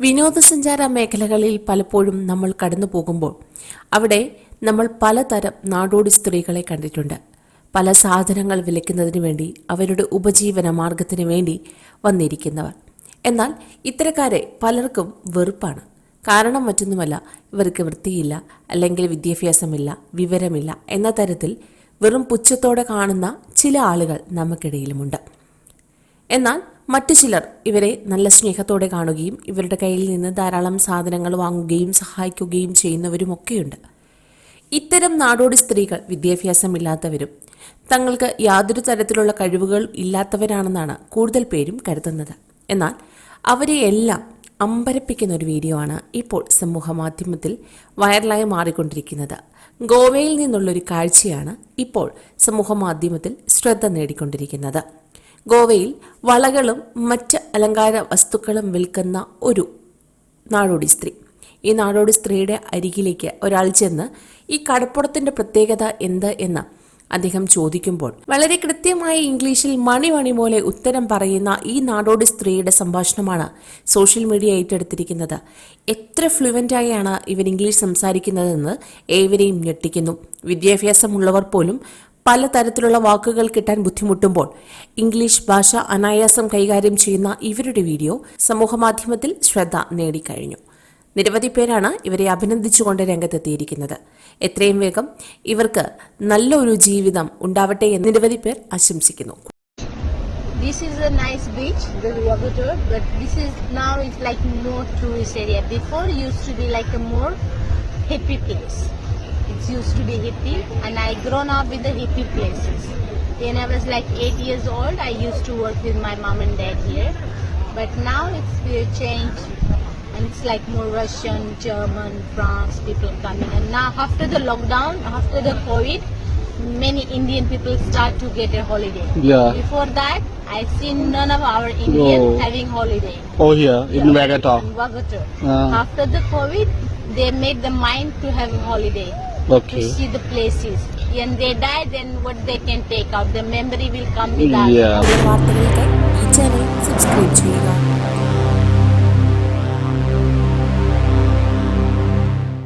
വിനോദസഞ്ചാര മേഖലകളിൽ പലപ്പോഴും നമ്മൾ കടന്നു പോകുമ്പോൾ അവിടെ നമ്മൾ പലതരം നാടോടി സ്ത്രീകളെ കണ്ടിട്ടുണ്ട്. പല സാധനങ്ങൾ വിലയ്ക്കുന്നതിന് വേണ്ടി, അവരുടെ ഉപജീവന മാർഗത്തിന് വേണ്ടി വന്നിരിക്കുന്നവർ. എന്നാൽ ഇത്തരക്കാരെ പലർക്കും വെറുപ്പാണ്. കാരണം മറ്റൊന്നുമല്ല, ഇവർക്ക് വൃത്തിയില്ല, അല്ലെങ്കിൽ വിദ്യാഭ്യാസമില്ല, വിവരമില്ല എന്ന തരത്തിൽ വെറും പുച്ഛത്തോടെ കാണുന്ന ചില ആളുകൾ നമുക്കിടയിലുമുണ്ട്. എന്നാൽ മറ്റു ചിലർ ഇവരെ നല്ല സ്നേഹത്തോടെ കാണുകയും ഇവരുടെ കയ്യിൽ നിന്ന് ധാരാളം സാധനങ്ങൾ വാങ്ങുകയും സഹായിക്കുകയും ചെയ്യുന്നവരുമൊക്കെയുണ്ട്. ഇത്തരം നാടോടി സ്ത്രീകൾ വിദ്യാഭ്യാസമില്ലാത്തവരും തങ്ങൾക്ക് യാതൊരു തരത്തിലുള്ള കഴിവുകൾ ഇല്ലാത്തവരാണെന്നാണ് കൂടുതൽ പേരും കരുതുന്നത്. എന്നാൽ അവരെയെല്ലാം അമ്പരപ്പിക്കുന്ന ഒരു വീഡിയോ ആണ് ഇപ്പോൾ സമൂഹ മാധ്യമത്തിൽ വൈറലായി മാറിക്കൊണ്ടിരിക്കുന്നത്. ഗോവയിൽ നിന്നുള്ളൊരു കാഴ്ചയാണ് ഇപ്പോൾ സമൂഹ മാധ്യമത്തിൽ ശ്രദ്ധ നേടിക്കൊണ്ടിരിക്കുന്നത്. ഗോവയിൽ വളകളും മറ്റ് അലങ്കാര വസ്തുക്കളും വിൽക്കുന്ന ഒരു നാടോടി സ്ത്രീ. ഈ നാടോടി സ്ത്രീയുടെ അരികിലേക്ക് ഒരാൾ ചെന്ന് ഈ കടപ്പുറത്തിന്റെ പ്രത്യേകത എന്ത് എന്ന് അദ്ദേഹം ചോദിക്കുമ്പോൾ വളരെ കൃത്യമായ ഇംഗ്ലീഷിൽ മണി പോലെ ഉത്തരം പറയുന്ന ഈ നാടോടി സ്ത്രീയുടെ സംഭാഷണമാണ് സോഷ്യൽ മീഡിയ ഏറ്റെടുത്തിരിക്കുന്നത്. എത്ര ഫ്ലുവൻ്റായാണ് ഇവർ ഇംഗ്ലീഷ് സംസാരിക്കുന്നതെന്ന് ഏവരെയും ഞെട്ടിക്കുന്നു. വിദ്യാഭ്യാസമുള്ളവർ പോലും പലതരത്തിലുള്ള വാക്കുകൾ കിട്ടാൻ ബുദ്ധിമുട്ടുമ്പോൾ ഇംഗ്ലീഷ് ഭാഷ അനായാസം കൈകാര്യം ചെയ്യുന്ന ഇവരുടെ വീഡിയോ സമൂഹമാധ്യമത്തിൽ ശ്രദ്ധ നേടിക്കഴിഞ്ഞു. നിരവധി പേരാണ് ഇവരെ അഭിനന്ദിച്ചുകൊണ്ട് രംഗത്തെത്തിയിരിക്കുന്നത്. എത്രയും വേഗം ഇവർക്ക് നല്ലൊരു ജീവിതം ഉണ്ടാവട്ടെ എന്ന് നിരവധി പേർ ആശംസിക്കുന്നു. This is a nice beach, the Wagator, but this is now it's like more tourist area. Before it used to be like a more hippie place. It used to be hippie, and I grown up with the hippie places. When I was like 8 years old, I used to work with my mom and dad here. But now it's changed, and it's like more Russian, German, France people coming. And now after the lockdown, after the COVID, many Indian people start to get a holiday. Yeah. Before that, I've seen none of our Indians having holiday. Oh, here in Wagator. In Wagator. After the COVID, they made the mind to have a holiday. Okay. To see the places. When they die, then what they can take out, the memory will come with us. Yeah. വാർത്തകൾക്ക് ഈ channel subscribe ചെയ്യുക.